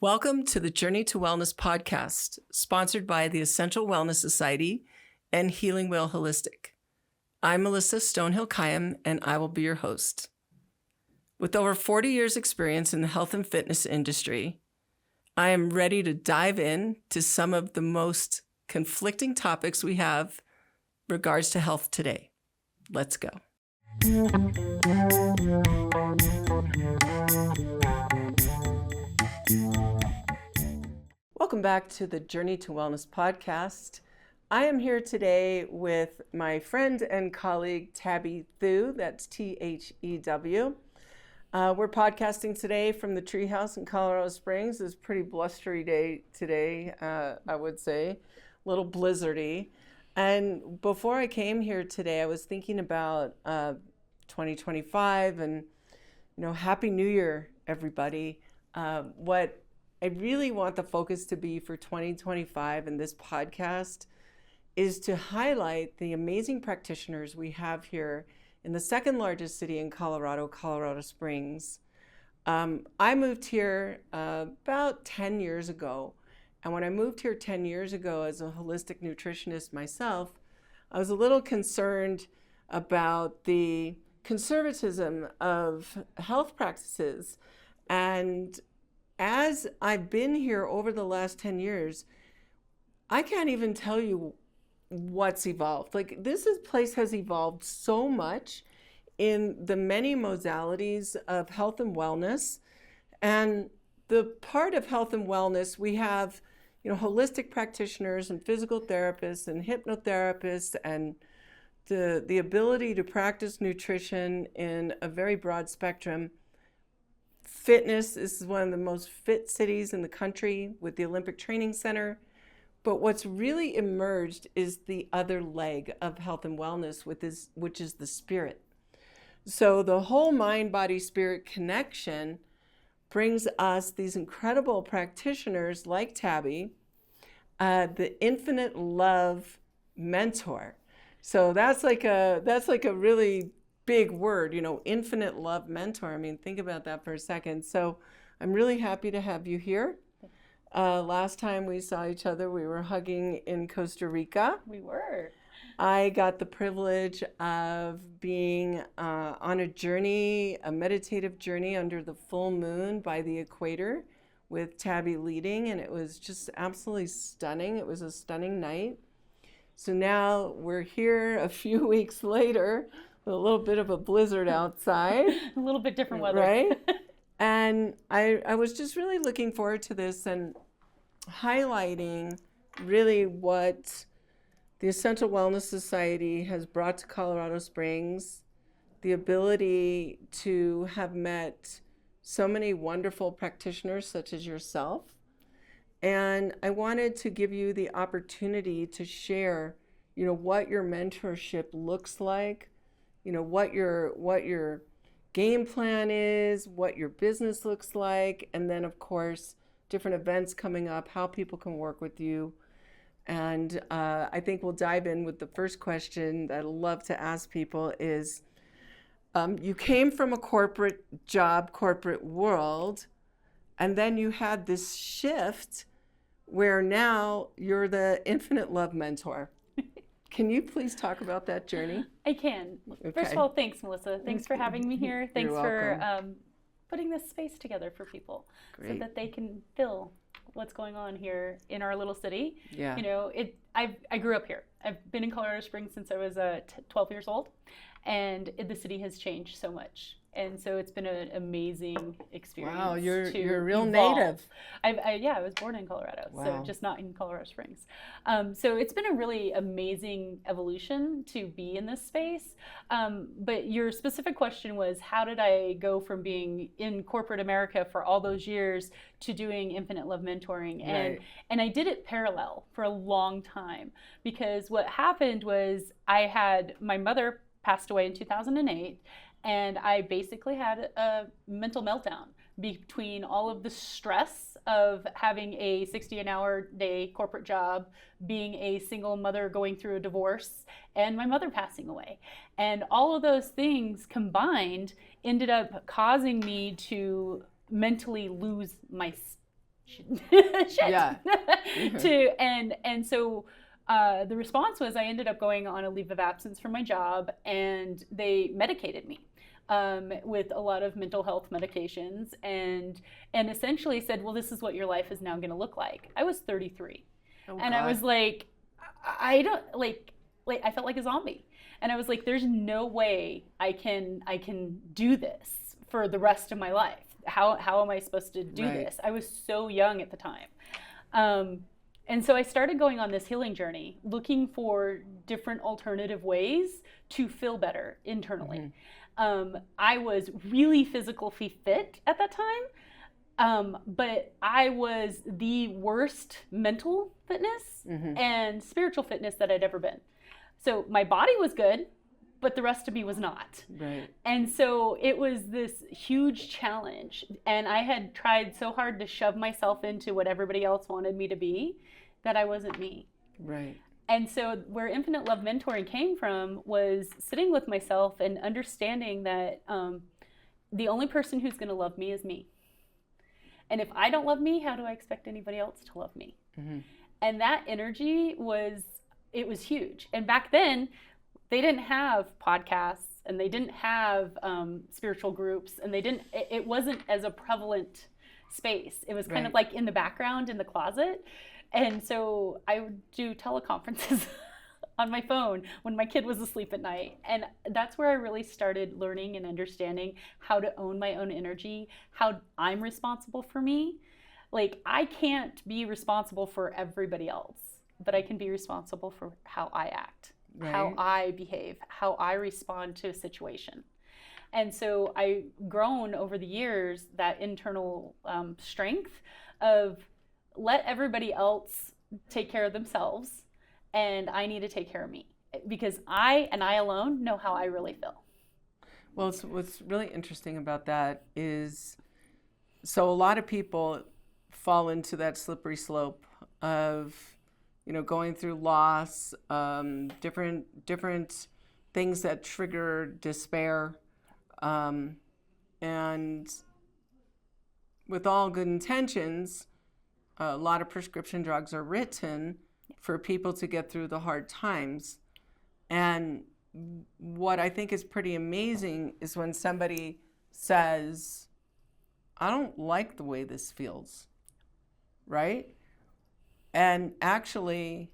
Welcome to the Journey to Wellness podcast, sponsored by the Essential Wellness Society and Healing Wheel Holistic. I'm Melissa Stonehill-Kyam, and I will be your host. With over 40 years' experience in the health and fitness industry, I am ready to dive in to some of the most conflicting topics we have regards to health today. Let's go. Welcome back to the Journey to Wellness podcast. I am here today with my friend and colleague, Tabby Thew, that's T-H-E-W. We're podcasting today from the treehouse in Colorado Springs. It's a pretty blustery day today, I would say, a little blizzardy. And before I came here today, I was thinking about 2025 and, Happy New Year, everybody. What I really want the focus to be for 2025 in this podcast is to highlight the amazing practitioners we have here in the second largest city in Colorado, Colorado Springs. I moved here about 10 years ago. And when I moved here 10 years ago as a holistic nutritionist myself, I was a little concerned about the conservatism of health practices. And as I've been here over the last 10 years, I can't even tell you what's evolved. This place has evolved so much in the many modalities of health and wellness. And the part of health and wellness, we have, holistic practitioners and physical therapists and hypnotherapists and the ability to practice nutrition in a very broad spectrum. Fitness, this is one of the most fit cities in the country with the Olympic Training Center. But what's really emerged is the other leg of health and wellness, which is the spirit. So the whole mind-body-spirit connection brings us these incredible practitioners like Tabby, the infinite love mentor. So that's like a really big word, infinite love mentor. I mean, think about that for a second. So I'm really happy to have you here. Last time we saw each other, we were hugging in Costa Rica. We were. I got the privilege of being on a journey, a meditative journey under the full moon by the equator with Tabby leading, and it was just absolutely stunning. It was a stunning night. So now we're here a few weeks later with a little bit of a blizzard outside. A little bit different weather. Right? And I was just really looking forward to this and highlighting really what the Essential Wellness Society has brought to Colorado Springs, the ability to have met so many wonderful practitioners such as yourself. And I wanted to give you the opportunity to share, what your mentorship looks like, what your game plan is, what your business looks like, and then of course, different events coming up, how people can work with you. And I think we'll dive in with the first question that I love to ask people is, you came from a corporate job, corporate world, and then you had this shift where now you're the infinite love mentor. Can you please talk about that journey? I can. Okay. First of all, thanks, Melissa. Thanks for having me here. Thanks You're for putting this space together for people. Great. So that they can feel what's going on here in our little city. Yeah. I grew up here. I've been in Colorado Springs since I was 12 years old, and the city has changed so much. And so it's been an amazing experience. Wow, you're a real evolve. native. I was born in Colorado, Wow. so just not in Colorado Springs. So it's been a really amazing evolution to be in this space. But your specific question was, how did I go from being in corporate America for all those years to doing Infinite Love Mentoring? Right. And I did it parallel for a long time, because what happened was my mother passed away in 2008. And I basically had a mental meltdown between all of the stress of having a 60-an-hour day corporate job, being a single mother going through a divorce, and my mother passing away. And all of those things combined ended up causing me to mentally lose shit. Yeah. And so the response was I ended up going on a leave of absence from my job, and they medicated me with a lot of mental health medications, and essentially said, well, this is what your life is now going to look like. I was 33. Oh, And God. I was like, I don't like I felt like a zombie. And I was like, there's no way I can do this for the rest of my life. How am I supposed to do Right. this? I was so young at the time. And so I started going on this healing journey, looking for different alternative ways to feel better internally. I was really physically fit at that time, but I was the worst mental fitness and spiritual fitness that I'd ever been. So my body was good, but the rest of me was not. Right. And so it was this huge challenge. And I had tried so hard to shove myself into what everybody else wanted me to be that I wasn't me. Right. And so where Infinite Love Mentoring came from was sitting with myself and understanding that the only person who's going to love me is me. And if I don't love me, how do I expect anybody else to love me? And that energy was huge. And back then, they didn't have podcasts, and they didn't have spiritual groups, and it wasn't as a prevalent space. It was kind of like in the background in the closet. And so I would do teleconferences on my phone when my kid was asleep at night. And that's where I really started learning and understanding how to own my own energy, how I'm responsible for me. Like, I can't be responsible for everybody else, but I can be responsible for how I act, how I behave, how I respond to a situation. And so I've grown over the years that internal strength of let everybody else take care of themselves, and I need to take care of me, because I and I alone know how I really feel. Well, what's really interesting about that is, so a lot of people fall into that slippery slope of, going through loss, different things that trigger despair, and with all good intentions, a lot of prescription drugs are written for people to get through the hard times. And what I think is pretty amazing is when somebody says, I don't like the way this feels, right? And actually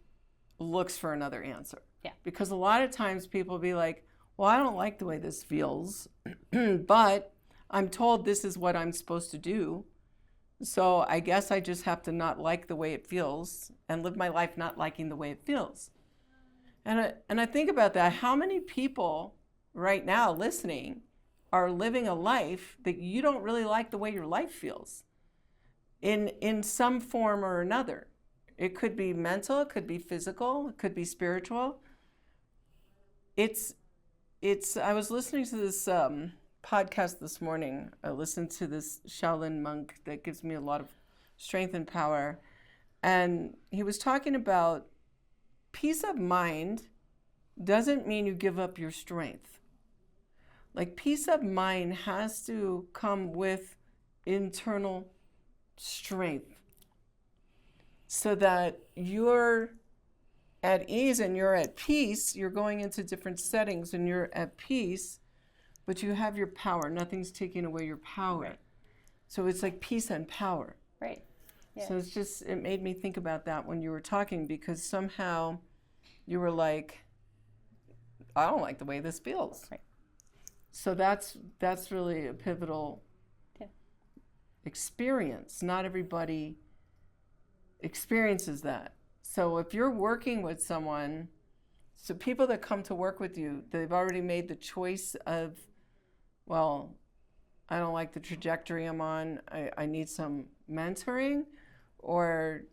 looks for another answer. Yeah. Because a lot of times people be like, well, I don't like the way this feels, but I'm told this is what I'm supposed to do. So I guess I just have to not like the way it feels and live my life not liking the way it feels. And I think about that. How many people right now listening are living a life that you don't really like the way your life feels in some form or another? It could be mental, it could be physical, it could be spiritual. I was listening to this podcast this morning. I listened to this Shaolin monk that gives me a lot of strength and power. And he was talking about peace of mind doesn't mean you give up your strength. Like, peace of mind has to come with internal strength so that you're at ease and you're at peace. You're going into different settings and you're at peace, but you have your power. Nothing's taking away your power. Right. So it's like peace and power. Right. Yeah. So it made me think about that when you were talking, because somehow you were like, I don't like the way this feels. Right. So that's really a pivotal experience. Not everybody experiences that. So if you're working with someone, so people that come to work with you, they've already made the choice of, well, I don't like the trajectory I'm on, I need some mentoring, or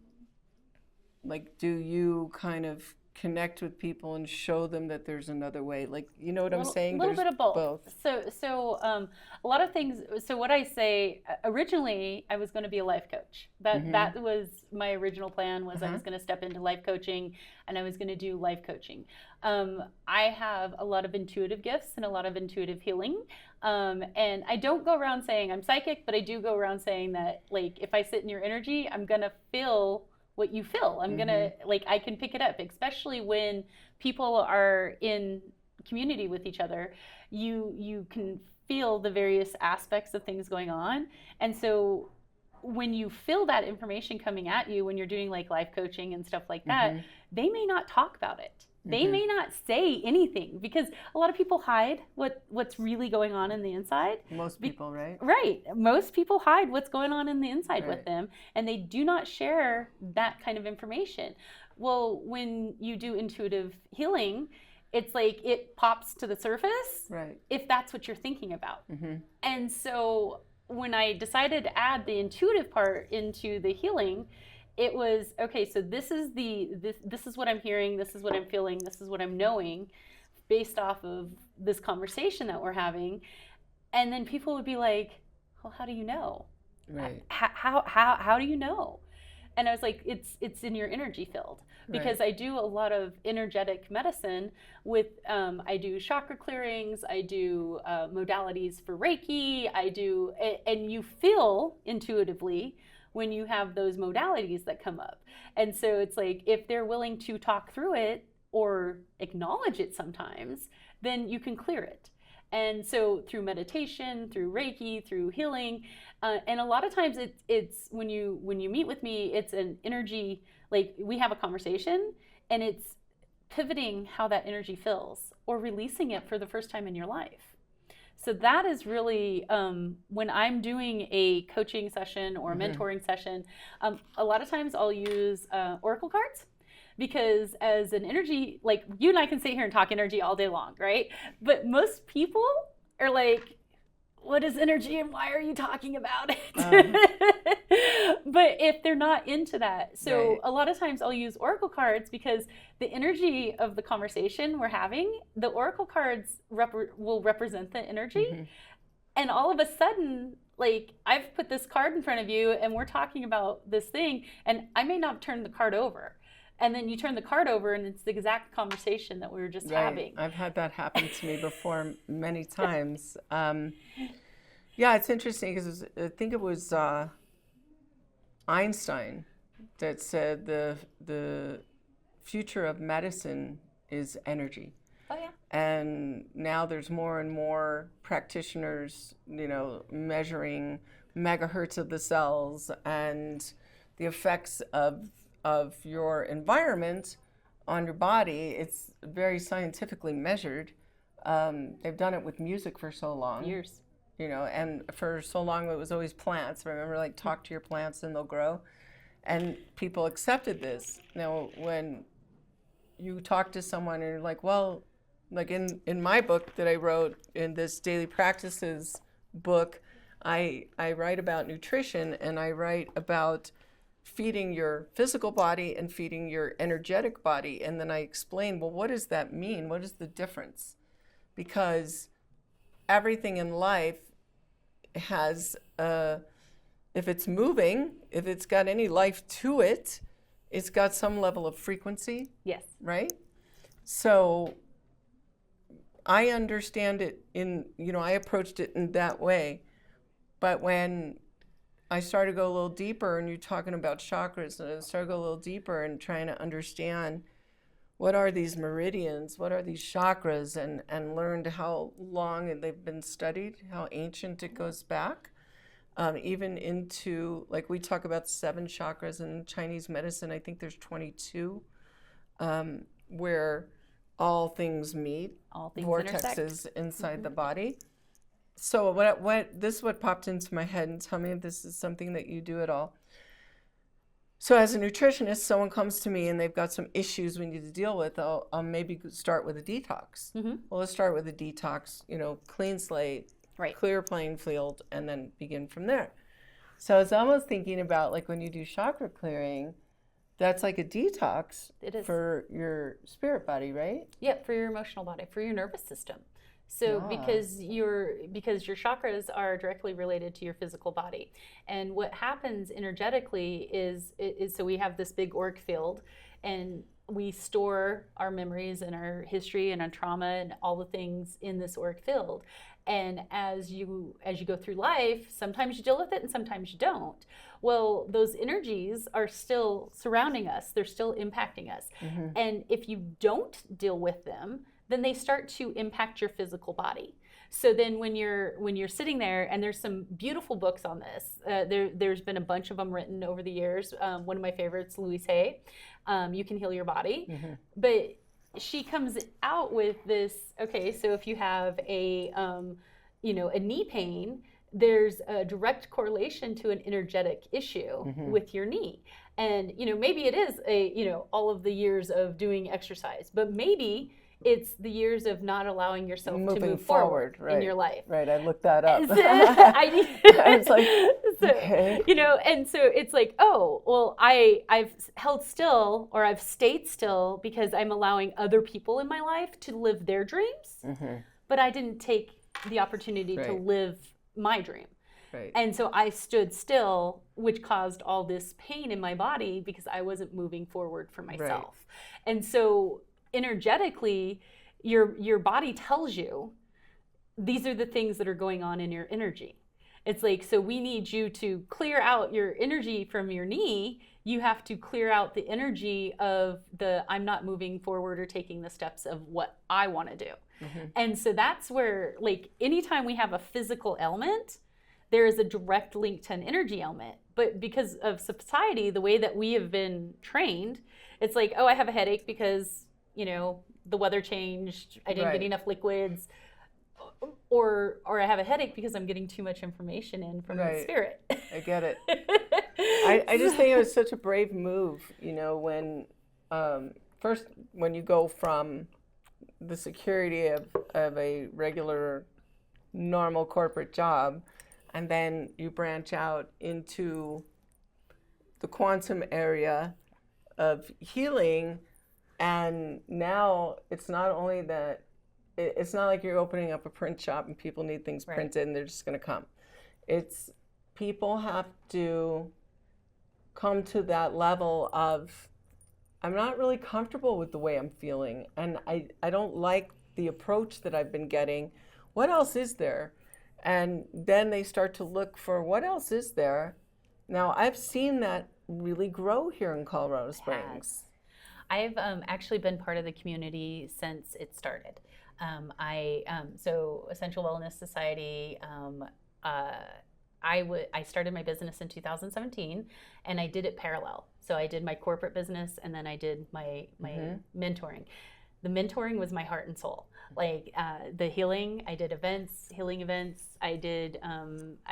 like, do you kind of connect with people and show them that there's another way? Like, you know what I'm saying? A little bit of both. So a lot of things. So what I say, originally I was going to be a life coach. That was my original plan. Was I was going to step into life coaching, and I was going to do life coaching. I have a lot of intuitive gifts and a lot of intuitive healing. And I don't go around saying I'm psychic, but I do go around saying that, like, if I sit in your energy, I'm going to feel what you feel. I'm going to, like, I can pick it up, especially when people are in community with each other. You can feel the various aspects of things going on. And so when you feel that information coming at you, when you're doing like life coaching and stuff like that, they may not talk about it. They may not say anything, because a lot of people hide what's really going on in the inside. Most people, right? Right. Most people hide what's going on in the inside with them, and they do not share that kind of information. Well, when you do intuitive healing, it's like it pops to the surface, right, if that's what you're thinking about. And so when I decided to add the intuitive part into the healing, it was, okay, so this is what I'm hearing, this is what I'm feeling, this is what I'm knowing based off of this conversation that we're having. And then people would be like, well, how do you know? Right. How do you know? And I was like, it's in your energy field, because I do a lot of energetic medicine with, I do chakra clearings, I do modalities for Reiki, and you feel intuitively when you have those modalities that come up. And so it's like, if they're willing to talk through it or acknowledge it sometimes, then you can clear it. And so through meditation, through Reiki, through healing, and a lot of times it's when you meet with me, it's an energy, like we have a conversation and it's pivoting how that energy feels or releasing it for the first time in your life. So that is really, when I'm doing a coaching session or a mentoring session, a lot of times I'll use oracle cards, because as an energy, like you and I can sit here and talk energy all day long, right? But most people are like, what is energy and why are you talking about it? But if they're not into that, so a lot of times I'll use oracle cards, because the energy of the conversation we're having, the oracle cards will represent the energy. And all of a sudden, like, I've put this card in front of you and we're talking about this thing, and I may not turn the card over. And then you turn the card over and it's the exact conversation that we were just having. I've had that happen to me before many times. Yeah, it's interesting, because I think it was Einstein that said the future of medicine is energy. Oh, yeah. And now there's more and more practitioners, measuring megahertz of the cells and the effects of your environment on your body. It's very scientifically measured. They've done it with music for so long. Years. And for so long it was always plants. Remember, like, talk to your plants and they'll grow. And people accepted this. Now, when you talk to someone and you're like, well, like in my book that I wrote, in this daily practices book, I write about nutrition, and I write about feeding your physical body and feeding your energetic body. And then I explain, well, what does that mean? What is the difference? Because everything in life has, if it's moving, if it's got any life to it, it's got some level of frequency. Yes. Right? So I understand it I approached it in that way. But when I started to go a little deeper, and you're talking about chakras, and I started to go a little deeper and trying to understand, what are these meridians, what are these chakras, and learned how long they've been studied, how ancient it goes back, even into, like, we talk about 7 chakras in Chinese medicine. I think there's 22, where all things meet, all things vortexes intersect inside the body. So what this is what popped into my head, and tell me if this is something that you do at all. So as a nutritionist, someone comes to me and they've got some issues we need to deal with. I'll maybe start with a detox. Well, let's start with a detox, clean slate, clear playing field, and then begin from there. So I was almost thinking about, like, when you do chakra clearing, that's like a detox. It is. For your spirit body, right? Yeah, for your emotional body, for your nervous system. So because your chakras are directly related to your physical body. And what happens energetically is so we have this big auric field, and we store our memories and our history and our trauma and all the things in this auric field. And as you go through life, sometimes you deal with it and sometimes you don't. Well, those energies are still surrounding us. They're still impacting us. Mm-hmm. And if you don't deal with them, then they start to impact your physical body. So then when you're sitting there, and there's some beautiful books on this. There's been a bunch of them written over the years. One of my favorites, Louise Hay, You Can Heal Your Body. Mm-hmm. But she comes out with this, okay, so if you have a knee pain, there's a direct correlation to an energetic issue mm-hmm. with your knee. And, maybe it is all of the years of doing exercise, but maybe it's the years of not allowing yourself to move forward right, in your life. Right, I looked that up. I was like, okay. And so it's like, oh, well, I've held still, or I've stayed still because I'm allowing other people in my life to live their dreams, mm-hmm. but I didn't take the opportunity to live my dream. Right. And so I stood still, which caused all this pain in my body because I wasn't moving forward for myself. Right. And so energetically, your body tells you these are the things that are going on in your energy. It's like, so we need you to clear out your energy from your knee. You have to clear out the energy of I'm not moving forward or taking the steps of what I want to do. Mm-hmm. And so that's where, like, anytime we have a physical ailment, there is a direct link to an energy ailment. But because of society, the way that we have been trained, it's like, oh, I have a headache because the weather changed, I didn't get enough liquids, or I have a headache because I'm getting too much information in from the spirit. I get it. I just think it was such a brave move, when first when you go from the security of a regular, normal corporate job, and then you branch out into the quantum area of healing. And now it's not only that, it's not like you're opening up a print shop and people need things printed and they're just going to come. It's people have to come to that level of, I'm not really comfortable with the way I'm feeling, and I don't like the approach that I've been getting. What else is there? And then they start to look for what else is there. Now, I've seen that really grow here in Colorado Springs. I've actually been part of the community since it started. So Essential Wellness Society, I started my business in 2017, and I did it parallel. So I did my corporate business, and then I did my mm-hmm. mentoring. The mentoring was my heart and soul. Like the healing, I did healing events. I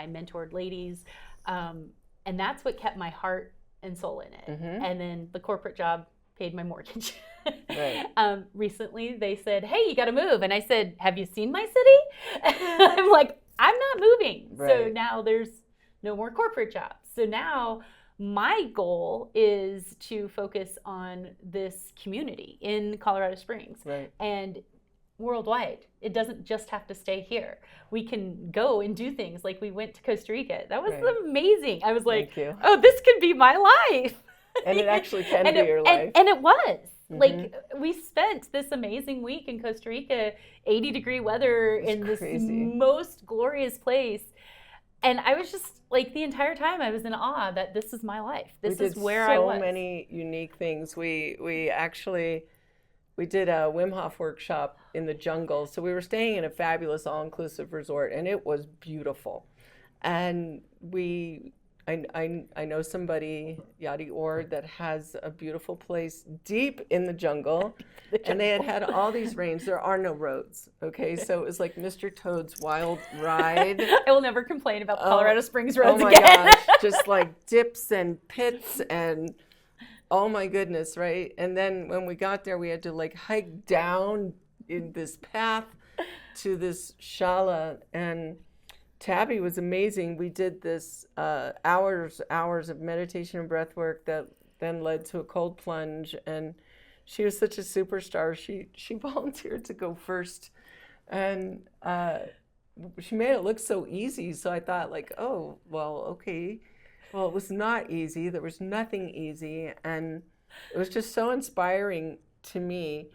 mentored ladies, and that's what kept my heart and soul in it. Mm-hmm. And then the corporate job paid my mortgage. Right. Recently they said, hey, you got to move. And I said, have you seen my city? I'm like, I'm not moving. Right. So now there's no more corporate jobs. So now my goal is to focus on this community in Colorado Springs and worldwide. It doesn't just have to stay here. We can go and do things like we went to Costa Rica. That was amazing. I was like, oh, this could be my life. And it actually can be your life. And it was. Mm-hmm. Like, we spent this amazing week in Costa Rica, 80-degree weather in this most glorious place. And I was just, like, the entire time I was in awe that this is my life. This is where I was. So many unique things. We did a Wim Hof workshop in the jungle. So we were staying in a fabulous all-inclusive resort, and it was beautiful. And I know somebody, Yadi Orr, that has a beautiful place deep in the jungle. And they had all these rains. There are no roads, okay? So it was like Mr. Toad's Wild Ride. I will never complain about Colorado Springs roads again. Oh my gosh, just like dips and pits and oh my goodness, right? And then when we got there, we had to like hike down in this path to this shala, and Tabby was amazing. We did this hours of meditation and breath work that then led to a cold plunge, and she was such a superstar. She volunteered to go first, and she made it look so easy. So I thought, like, oh, well, okay. Well, it was not easy. There was nothing easy, and it was just so inspiring to me.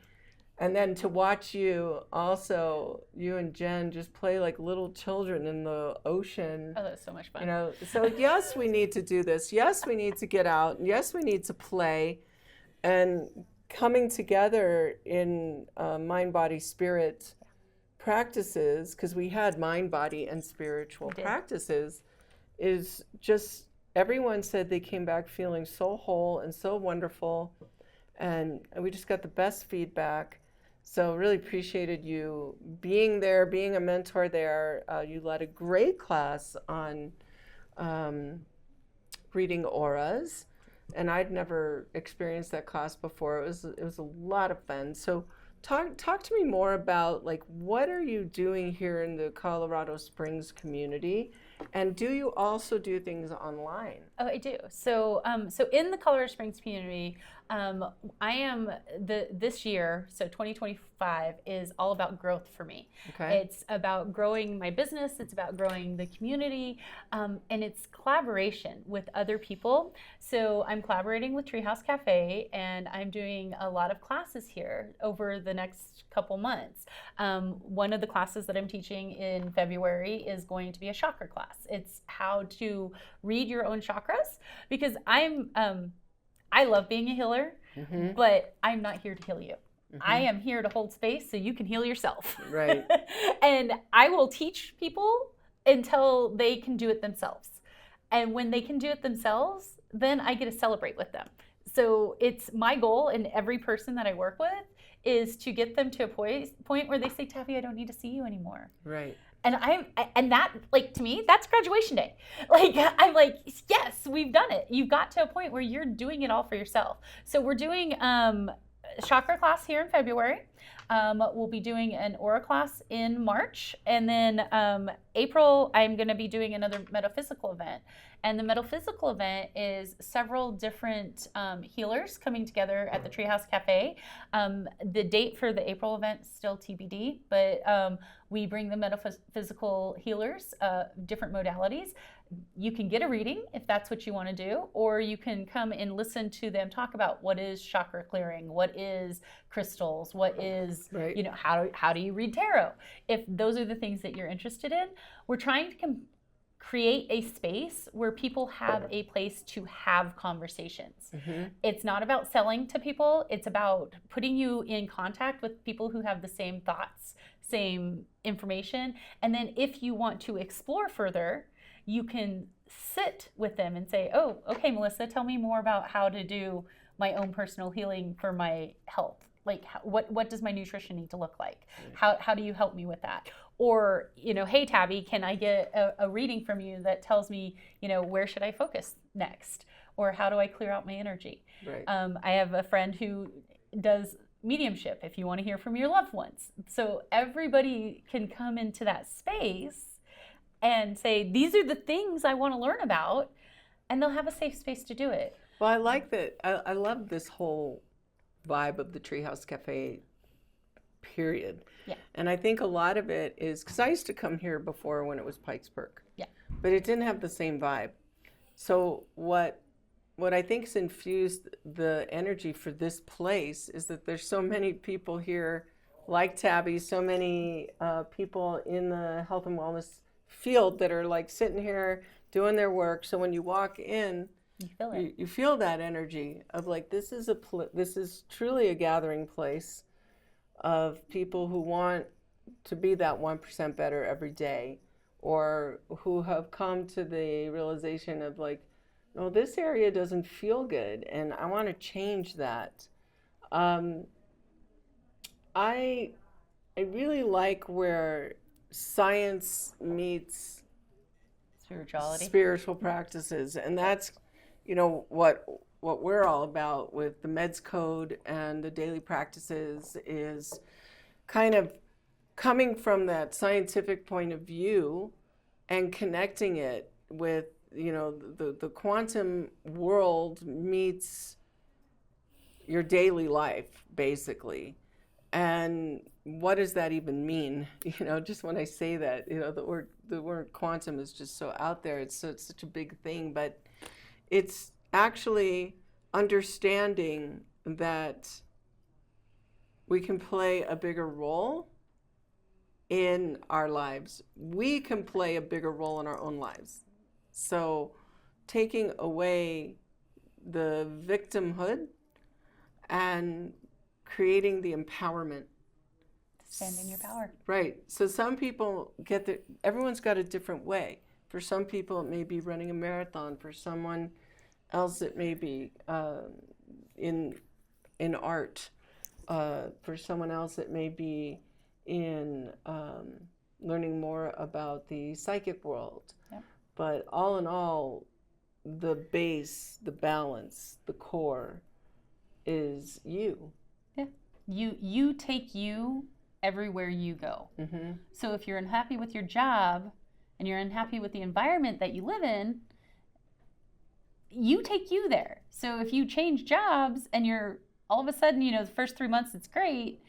And then to watch you also, you and Jen just play like little children in the ocean. Oh, that's so much fun. You know, so yes, we need to do this. Yes, we need to get out. Yes, we need to play. And coming together in mind, body, spirit practices, because we had mind, body, and spiritual practices, is just everyone said they came back feeling so whole and so wonderful. And we just got the best feedback. So really appreciated you being there, being a mentor there. You led a great class on reading auras, and I'd never experienced that class before. It was a lot of fun. So talk to me more about, like, what are you doing here in the Colorado Springs community, and do you also do things online? Oh, I do. So in the Colorado Springs community, I am this year, so 2025 is all about growth for me. Okay. It's about growing my business. It's about growing the community, and it's collaboration with other people. So I'm collaborating with Treehouse Cafe, and I'm doing a lot of classes here over the next couple months. One of the classes that I'm teaching in February is going to be a chakra class. It's how to read your own chakras, because I love being a healer, but I'm not here to heal you. I am here to hold space so you can heal yourself. Right. And I will teach people until they can do it themselves. And when they can do it themselves, then I get to celebrate with them. So it's my goal in every person that I work with is to get them to a point where they say, Tabbie, I don't need to see you anymore. Right. And that, like, to me, that's graduation day. Like, I'm like, yes, we've done it. You've got to a point where you're doing it all for yourself. So we're doing chakra class here in February. We'll be doing an aura class in March. And then April, I'm going to be doing another metaphysical event. And the metaphysical event is several different healers coming together at the Treehouse Cafe. The date for the April event is still TBD, but we bring the metaphysical healers, different modalities. You can get a reading if that's what you want to do, or you can come and listen to them talk about what is chakra clearing, what is crystals, what is, you know, how do you read tarot? If those are the things that you're interested in, we're trying to create a space where people have a place to have conversations. It's not about selling to people. It's about putting you in contact with people who have the same thoughts, same information. And then if you want to explore further, you can sit with them and say, oh, okay, Melissa, tell me more about how to do my own personal healing for my health. Like, what does my nutrition need to look like? How do you help me with that? Or, you know, hey, Tabbie, can I get a reading from you that tells me, you know, where should I focus next? Or how do I clear out my energy? Right. I have a friend who does mediumship if you want to hear from your loved ones. So everybody can come into that space and say, these are the things I want to learn about, and they'll have a safe space to do it. Well, I like that. I love this whole vibe of the Treehouse Cafe, period. Yeah. And I think a lot of it is, because I used to come here before when it was Pikesburg. Yeah. But it didn't have the same vibe. So what I think has infused the energy for this place is that there's so many people here like Tabbie, so many people in the health and wellness field that are like sitting here doing their work. So when you walk in, you feel it. You feel that energy of like, this is truly a gathering place of people who want to be that 1% better every day, or who have come to the realization of like, no, this area doesn't feel good and I want to change that. I really like where science meets spiritual practices, and that's, you know, what we're all about with the Meds Code and the daily practices, is kind of coming from that scientific point of view and connecting it with, you know, the quantum world meets your daily life, basically. And what does that even mean? You know, just when I say that, you know, the word quantum is just so out there. It's such a big thing, but it's actually understanding that we can play a bigger role in our lives. We can play a bigger role in our own lives. So taking away the victimhood and creating the empowerment. Stand in your power. Right. So some people everyone's got a different way. For some people, it may be running a marathon. For someone else, it may be in art. For someone else, it may be in learning more about the psychic world. Yep. But all in all, the base, the balance, the core is you. Yeah. You take you everywhere you go. Mm-hmm. So if you're unhappy with your job and you're unhappy with the environment that you live in, you take you there. So if you change jobs and you're all of a sudden, the first 3 months it's great,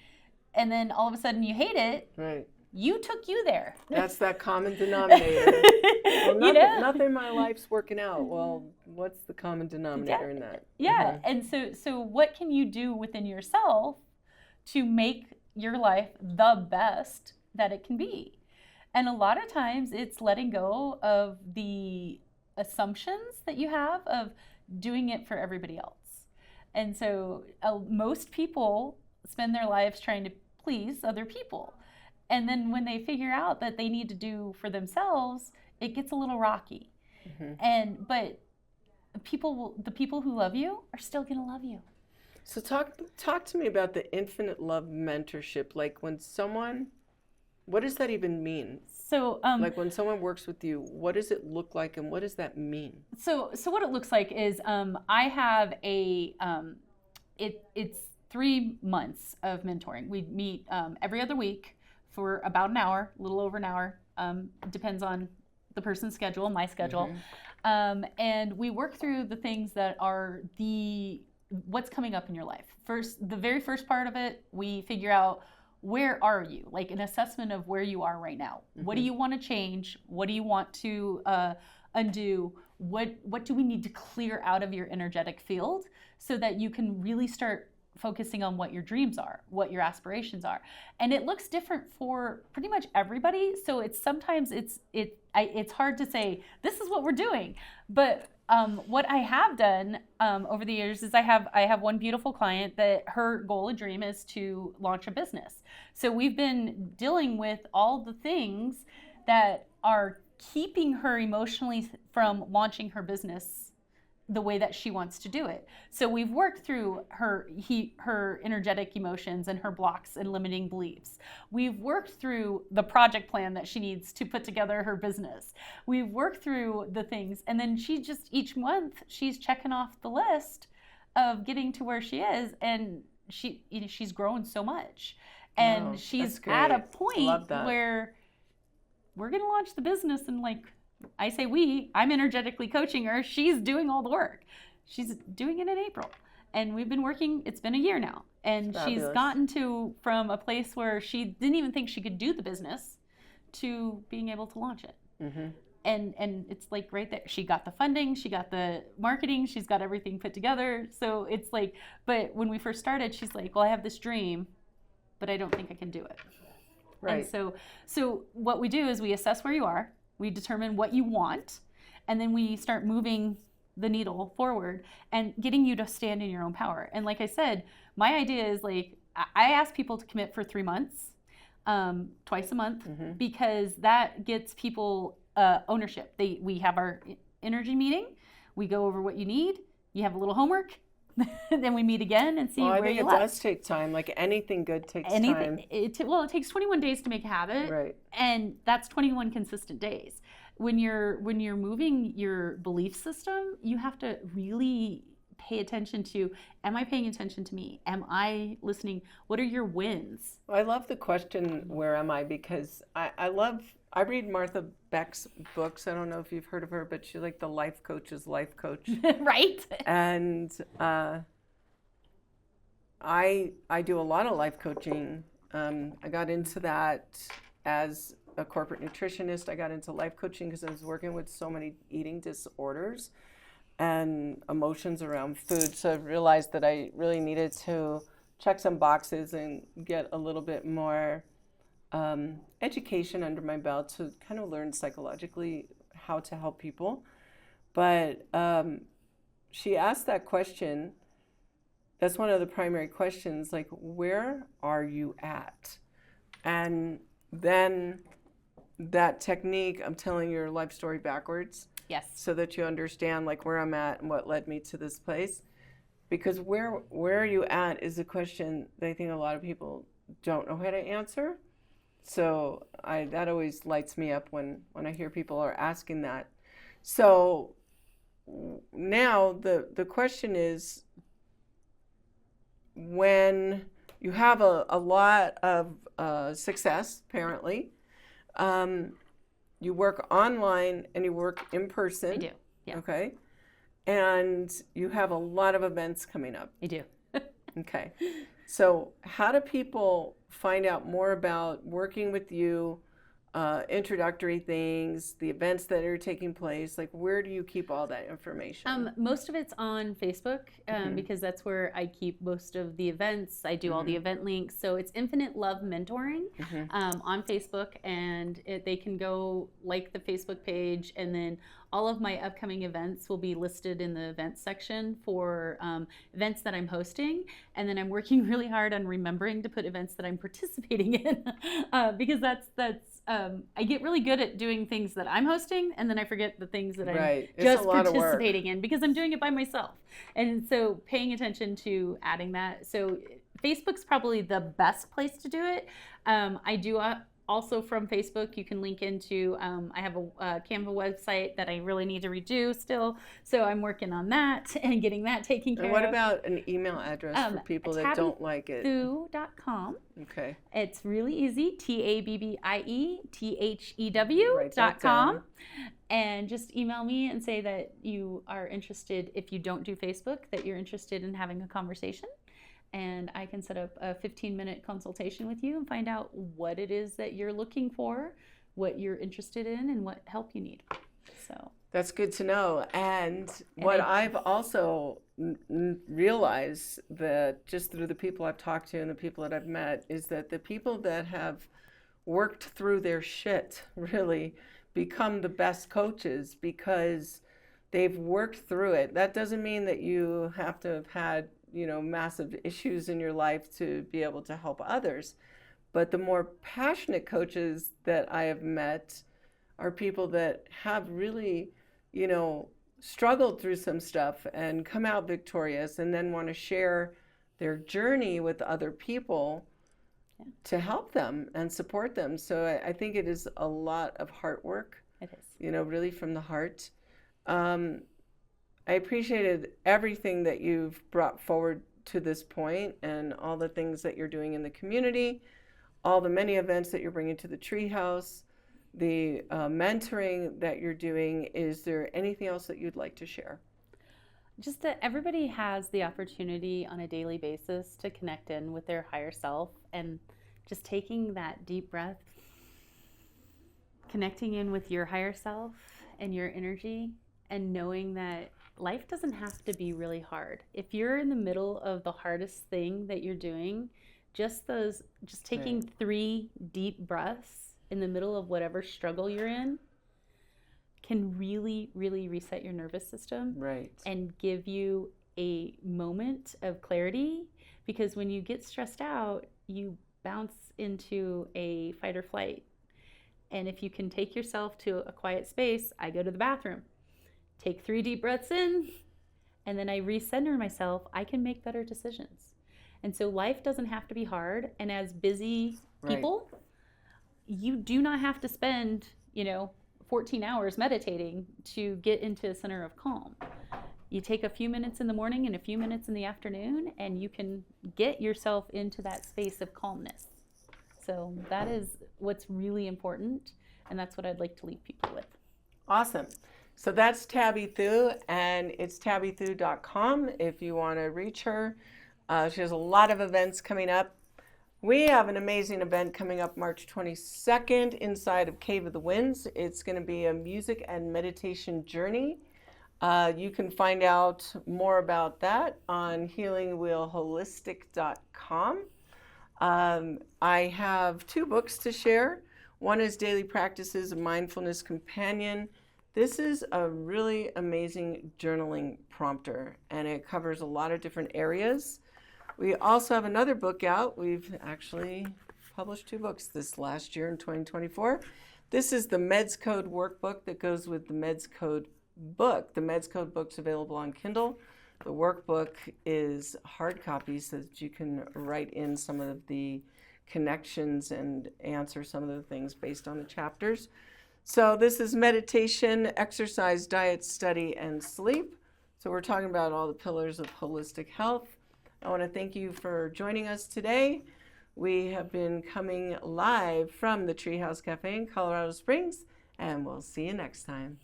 and then all of a sudden you hate it, right? You took you there. That's that common denominator. Well, nothing in my life's working out. Well, what's the common denominator in that? Yeah. Mm-hmm. And so what can you do within yourself to make your life the best that it can be? And a lot of times it's letting go of the assumptions that you have of doing it for everybody else. And so most people spend their lives trying to please other people. And then when they figure out that they need to do for themselves, it gets a little rocky. Mm-hmm. But the people who love you are still going to love you. So talk to me about the infinite love mentorship. Like what does that even mean? So like when someone works with you, what does it look like and what does that mean? So what it looks like is I have it's 3 months of mentoring. We meet every other week for about an hour, a little over an hour. Depends on the person's schedule, my schedule. Mm-hmm. And we work through the things that are what's coming up in your life. The very first part of it, we figure out, where are you? Like an assessment of where you are right now. Mm-hmm. What do you want to change? What do you want to undo? What do we need to clear out of your energetic field so that you can really start focusing on what your dreams are, what your aspirations are? And it looks different for pretty much everybody. So it's hard to say, this is what we're doing. But what I have done over the years is I have one beautiful client that her goal and dream is to launch a business. So we've been dealing with all the things that are keeping her emotionally from launching her business the way that she wants to do it. So we've worked through her energetic emotions and her blocks and limiting beliefs. We've worked through the project plan that she needs to put together her business. We've worked through the things, and then each month she's checking off the list of getting to where she is, and she's grown so much. And wow, she's at a point where we're going to launch the business, and I say I'm energetically coaching her. She's doing all the work. She's doing it in April. And we've been working, it's been a year now. And she's gotten from a place where she didn't even think she could do the business to being able to launch it. Mm-hmm. And it's right there. She got the funding, she got the marketing, she's got everything put together. So it's but when we first started, she's well, I have this dream, but I don't think I can do it. Right. And so what we do is we assess where you are. We determine what you want, and then we start moving the needle forward and getting you to stand in your own power. And like I said, my idea is I ask people to commit for 3 months, twice a month, mm-hmm. because that gets people ownership. We have our energy meeting. We go over what you need. You have a little homework. Then we meet again and see where you left. I think it does take time. Anything good takes time. It takes 21 days to make a habit, right? And that's 21 consistent days. When you're moving your belief system, you have to really pay attention to: am I paying attention to me? Am I listening? What are your wins? I love the question, where am I? Because I read Martha Beck's books. I don't know if you've heard of her, but she's the life coach's life coach. Right. And I do a lot of life coaching. I got into that as a corporate nutritionist. I got into life coaching because I was working with so many eating disorders and emotions around food. So I realized that I really needed to check some boxes and get a little bit more education under my belt to kind of learn psychologically how to help people. But she asked that question. That's one of the primary questions, like, where are you at? And then that technique, I'm telling your life story backwards. Yes. So that you understand like where I'm at and what led me to this place. Because where are you at is a question that I think a lot of people don't know how to answer. So that always lights me up when I hear people are asking that. So now the question is, when you have a lot of success, apparently, you work online and you work in person. I do, yeah. Okay. And you have a lot of events coming up. I do. Okay. So how do people find out more about working with you, introductory things, the events that are taking place? Like, where do you keep all that information? Most of it's on Facebook, because that's where I keep most of the events. I do all the event links. So it's Infinite Love Mentoring on Facebook, and they can go like the Facebook page, and then all of my upcoming events will be listed in the events section for events that I'm hosting. And then I'm working really hard on remembering to put events that I'm participating in, because that's I get really good at doing things that I'm hosting, and then I forget the things that I'm just participating in because I'm doing it by myself. And so paying attention to adding that. So Facebook's probably the best place to do it. I do also from Facebook, you can link into, I have a Canva website that I really need to redo still. So I'm working on that and getting that taken care of. And what about an email address for people that don't like it? Thew.com. Okay. It's really easy. TABBIETHEW.com. And just email me and say that you are interested, if you don't do Facebook, that you're interested in having a conversation. And I can set up a 15-minute consultation with you and find out what it is that you're looking for, what you're interested in, and what help you need. So that's good to know. And what I've also realized, that just through the people I've talked to and the people that I've met, is that the people that have worked through their shit really become the best coaches, because they've worked through it. That doesn't mean that you have to have had massive issues in your life to be able to help others. But the more passionate coaches that I have met are people that have really, struggled through some stuff and come out victorious, and then want to share their journey with other people to help them and support them. So I think it is a lot of heart work. It is. Really from the heart. I appreciated everything that you've brought forward to this point, and all the things that you're doing in the community, all the many events that you're bringing to the treehouse, the mentoring that you're doing. Is there anything else that you'd like to share? Just that everybody has the opportunity on a daily basis to connect in with their higher self, and just taking that deep breath, connecting in with your higher self and your energy, and knowing that life doesn't have to be really hard. If you're in the middle of the hardest thing that you're doing, just taking 3 deep breaths in the middle of whatever struggle you're in can really, really reset your nervous system. Right. And give you a moment of clarity, because when you get stressed out, you bounce into a fight or flight. And if you can take yourself to a quiet space, I go to the bathroom. Take 3 deep breaths in, and then I recenter myself, I can make better decisions. And so life doesn't have to be hard. And as busy people, you do not have to spend, 14 hours meditating to get into a center of calm. You take a few minutes in the morning and a few minutes in the afternoon, and you can get yourself into that space of calmness. So that is what's really important, and that's what I'd like to leave people with. Awesome. So that's Tabby Thew, and it's tabbythew.com if you want to reach her. She has a lot of events coming up. We have an amazing event coming up March 22nd inside of Cave of the Winds. It's going to be a music and meditation journey. You can find out more about that on healingwheelholistic.com. I have 2 books to share. One is Daily Practices, a Mindfulness Companion. This is a really amazing journaling prompter, and it covers a lot of different areas. We also have another book out. We've actually published 2 books this last year in 2024. This is the Meds Code workbook that goes with the Meds Code book. The Meds Code book's available on Kindle. The workbook is hard copy so that you can write in some of the connections and answer some of the things based on the chapters. So this is meditation, exercise, diet, study, and sleep. So we're talking about all the pillars of holistic health. I want to thank you for joining us today. We have been coming live from the Treehouse Cafe in Colorado Springs, and we'll see you next time.